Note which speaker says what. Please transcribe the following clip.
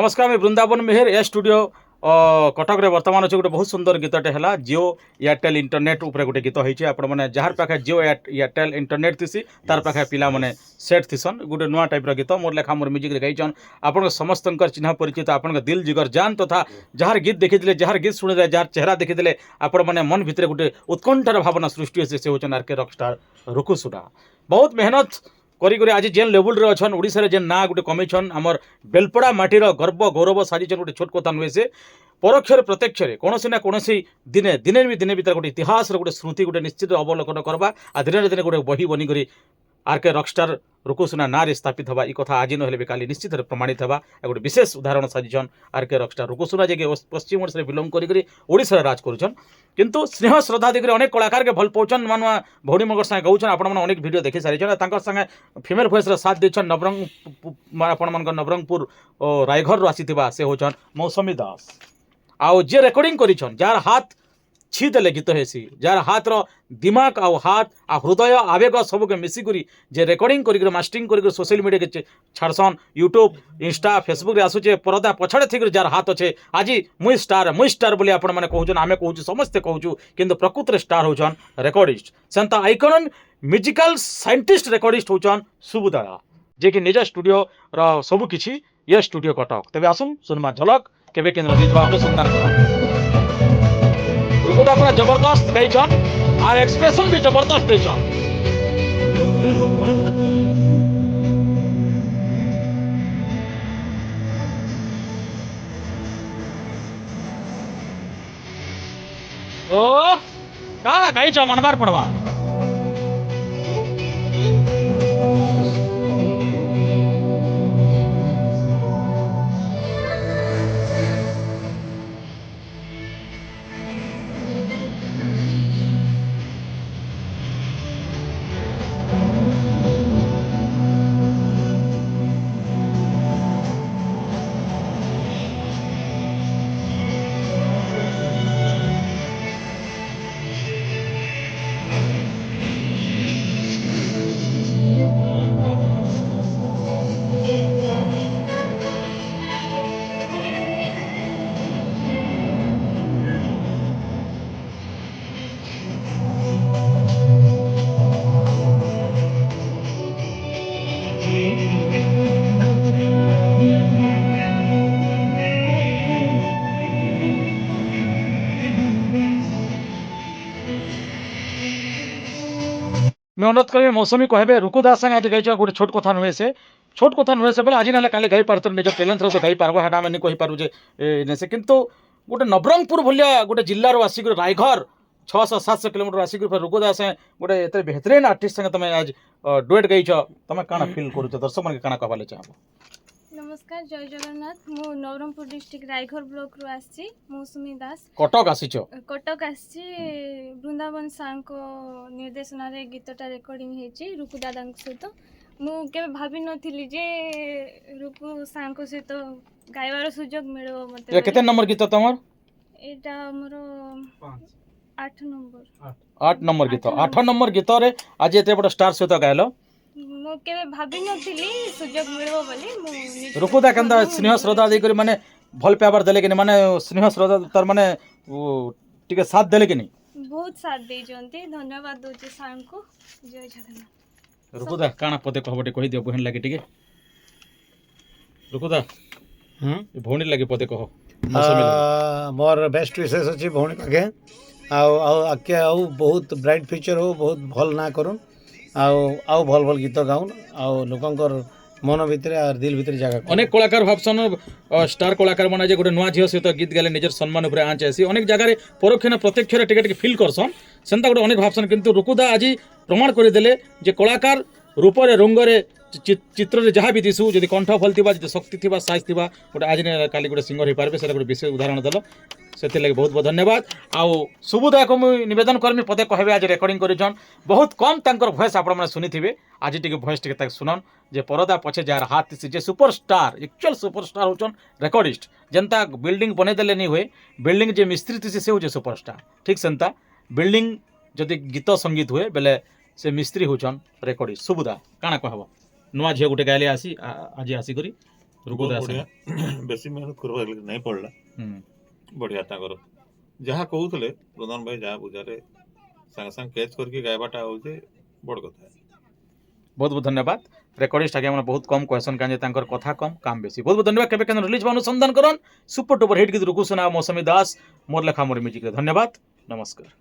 Speaker 1: नमस्कार मैं वृंदावन मेहर ए स्टूडियो कटक रे वर्तमान अच्छे गोटे बहुत सुंदर गीतटे है जिओ एयरटेल इंटरनेट उपर गोटे गीत होती आपण मैंने जार पाखे जिओ एयरटेल इंटरनेट थी तार पाखे पिला माने सेट थीसन गोटे नुआ टाइप गीत मोर लेखा मोर म्यूजिक गाइछन आपण समस्त चिन्ह परिचित आपण दिल जिगर जान तथा जार गीत देखी जार गीत शुणिले जार चेहरा देखी आपण मैंने मन भितर गोटे उत्कंठार भावना सृष्टि से होचन आर के रॉकस्टार रुकुसुरा बहुत मेहनत करी आज जेन लेवल रे अच्छन ओडिशा जेन ना गोटे कमिछन आमर बेलपड़ा माटीर गर्व गौरव साजिछन गोटे छोट कथा नुहे से परोक्षर प्रत्यक्षर कौन ना कौन दिने दिने भी दिने भीतर गोटे इतिहास गोटे स्मृति गोटे निश्चित अवलोकन करवा आ दिन दिन गोटे बही बनिक आर के रॉकस्टार रुकुसुना ना रे स्थापित हवा ई कथा आज नहेले भी काली निश्चित प्रमाणित हवा गोटे विशेष उदाहरण साजिछन आर के रॉकस्टार रुकुसुना जे पश्चिम ओडिशा रे बिलोंग करी ओडिशा राज करुछन किंतु स्नेह श्रद्धा देखिए अनेक कलाकार के भल पाउछन नुआ भौणी मगर संगे गाउछन आपण मन अनेक वीडियो देखि सारिछन तांकर संगे फीमेल वॉइस रे साथ देछन आपण मन नवरंगपुर रायघर रो आसीथिबा से होछन मौसमी दास आउ जे रेकॉर्डिंग करिछन जार हाथ छी देले गीत हेसी जार हाथ रो दिमाग आउ हाथ आ हृदय आवेग सब के मिसी करी जे रेकॉर्डिंग करी मास्टरिंग करी सोशल मीडिया के छाड़सन यूट्यूब इंस्टा फेसबुक रे आसुचे परदा पछड़े थिक जार हाथ अच्छे आज मुई स्टार बोली आपण माने कहउछन आमे कहउछु समस्त कहउछु किंतु प्रकृत रे स्टार होछन रेकॉर्डिस्ट सेंता आइकन म्यूजिकल साइंटिस्ट रेकॉर्डिस्ट होछन सुबुदाया जे कि निज स्टूडियो रो सब किछि ये स्टूडियो कटक तबे आसुन सुनमा झलक केबे केन्द्र दिजबा अनुसंधान पूरा जबरदस्त गाइछन और एक्सप्रेशन भी जबरदस्त देछन ओ का गाइछ मनबार पड़वा मैं अनुरोध करी मौसमी कहबे रुकुदास संगे आज गाइछ गोटे छोट कथा नुहे से बोले आज ना काले गाई पारत निज टैलेंट रो तो गाई पारबो हाडा माने कहि पारु जे ने से किंतु गोटे नवरंगपुर भलिया गोटे जिल्ला रो आसी रायघर 600-700 किलोमीटर आसी रुकुदास गोटे एते बेहतरीन आर्टिस्ट संगे तमे आज डुएट गाइछ तमे काना फील करूछ दर्शक मन के काना कहबाले चाहबो।
Speaker 2: नमस्कार जय जगन्नाथ मु नवरंगपुर डिस्ट्रिक्ट रायघर ब्लॉक रू आसी मौसमी दास
Speaker 1: कटक आसीछ
Speaker 2: कटक आसी वृंदावन सां को निर्देशना रे गीतटा रेकॉर्डिंग हेची रुकु दादा सहित मु केबे भाबी नथिली जे रुकु सां को सहित गायवार सुजोग मिलो मते
Speaker 1: केते नंबर गीत तमर
Speaker 2: एटा हमरो 8
Speaker 1: नंबर गीत 8 नंबर गीत रे आज एते बड़ स्टार सहित गायलो
Speaker 2: मु केबे भाबी नथिली सुजोग मिलो बोली मु
Speaker 1: रुकुदा केंदा स्नेह श्रद्धा दे करी माने भल पेपर देले कि माने स्नेह श्रद्धा तार माने टिके साथ देले कि नहीं
Speaker 2: बहुत साथ दे जंती धन्यवाद दोचे सां को जय जगन्नाथ।
Speaker 1: रुकुदा काना पदे कहबटे कहि दियो बहन लागे टिके रुकुदा भौणी लागे पदे कहो
Speaker 3: मोर बेस्ट विशेष अछि भौणी पाखे आके आउ बहुत ब्राइट फ्यूचर हो बहुत भल ना करूँ आउ भल भल गीत गाउन आउ लोकंकर मन भितर और दिल भितर जगह
Speaker 1: अनेक कलाकार भावसन स्टार कलाकार माने जे गोटे नुआ झियो सहित गीत गाले निजर सम्मान उपरे आंच आसी अनेक जगह रे परोक्ष न प्रत्यक्ष रे टिके फील करसन सेंता गोटे अनेक भावसन किंतु रुकुदा आज प्रमाण कर देले जे कलाकार रूप रे रंग रे चित्र रे जहाँ भी दिसु जदि कंठ भल थिबा जदि शक्ति थिबा साइज थिबा गोटे आज ने काली गोटे सिंगर हो पारबे सेटा गोटे विशेष उदाहरण देलो से लगे बहुत बहुत धन्यवाद आउ सुबुदाय को मुझे निवेदन करमी पदे कहबे आज रेकॉर्डिंग करिछन बहुत कम तांकर वॉइस आपण माने सुनिथिबे आज टिके वॉइस टिके ताक सुनन जे परदा पछे जार हाथ से जे सुपरस्टार एक्चुअल सुपरस्टार होचन रेकॉर्डिस्ट जनता बिल्डिंग बने देले नहीं हुए बिल्डिंग जे मिस्त्री थी से होचे सुपरस्टार ठीक सेंता बिल्डिंग जदि गीत संगीत हुए बेले से मिस्त्री होचन रेकॉर्डिस्ट सुबुदा काना कहबो नुआ झियो गोटे गायले आसी आज आसी करी रुकु
Speaker 4: बहुत
Speaker 1: दास
Speaker 4: बढ़िया बेसी मेहनत करवा नहीं पड़ला बढ़िया ताकर जहाँ कहूले प्रधान भाई जहाँ बुझारे सागे सागे कैच करके गायबाटा होचे बड़ कथा
Speaker 1: बहुत बहुत धन्यवाद रेकर्डिस्ट आगे हमने बहुत कम क्वेश्चन काजे तांकर कथा कम काम बेसी बहुत बहुत धन्यवाद केबे केन रिलीज अनुसंधान करन सुपर टुपर हिट गीत रुकु सुना मौसमी दास मोर लेखा मोर म्यूजिक धन्यवाद नमस्कार।